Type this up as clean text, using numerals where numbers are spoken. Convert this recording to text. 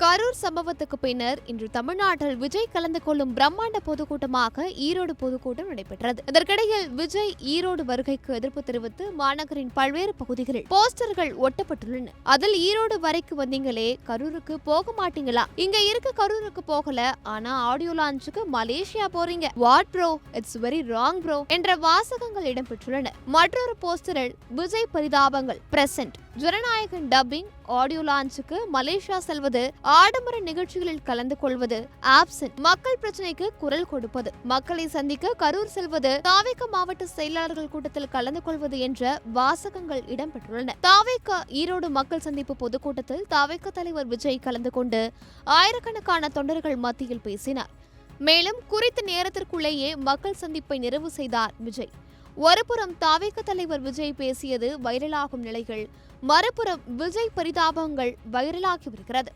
கரூர் சம்பவத்துக்கு பின்னர் இன்று தமிழ்நாட்டில் விஜய் கலந்து கொள்ளும் பிரம்மாண்ட பொதுக்கூட்டமாக ஈரோடு பொதுக்கூட்டம் நடைபெற்றது. இதற்கிடையில் விஜய் ஈரோடு வருகைக்கு எதிர்ப்பு தெரிவித்து மாநகரின் பல்வேறு பகுதிகளில் போஸ்டர்கள் ஒட்டப்பட்டுள்ளன. அதில் ஈரோடு வரைக்கு வந்தீங்களே, கரூருக்கு போக மாட்டீங்களா? இங்க இருக்க கரூருக்கு போகல, ஆனா ஆடியோ லான்ச்சுக்கு மலேசியா போறீங்க. What bro, it's very wrong bro என்ற வாசகங்கள் இடம்பெற்றுள்ளன. மற்றொரு போஸ்டரில் Vijay Parithabangal present, Jananayagan dubbing, audio லான்ச்சுக்கு மலேசியா செல்வது, ஆடம்பர நிகழ்ச்சிகளில் கலந்து கொள்வது, ஆப்சென்ட், மக்கள் பிரச்சனைக்கு குரல் கொடுப்பது, மக்களை சந்திக்க கரூர் செல்வது, தாவேக மாவட்ட செயலாளர்கள் கூட்டத்தில் கலந்து கொள்வது என்ற வாசகங்கள் இடம்பெற்றுள்ளன. தாவேக ஈரோடு மக்கள் சந்திப்பு பொதுக்கூட்டத்தில் தாவேக தலைவர் விஜய் கலந்து கொண்டு ஆயிரக்கணக்கான தொண்டர்கள் மத்தியில் பேசினார். மேலும் குறித்த நேரத்திற்குள்ளேயே மக்கள் சந்திப்பை நிறைவு செய்தார் விஜய். ஒருபுறம் தாவேக தலைவர் விஜய் பேசியது வைரலாகும் நிலையில், மறுபுறம் விஜய் பரிதாபங்கள் வைரலாகி வருகிறது.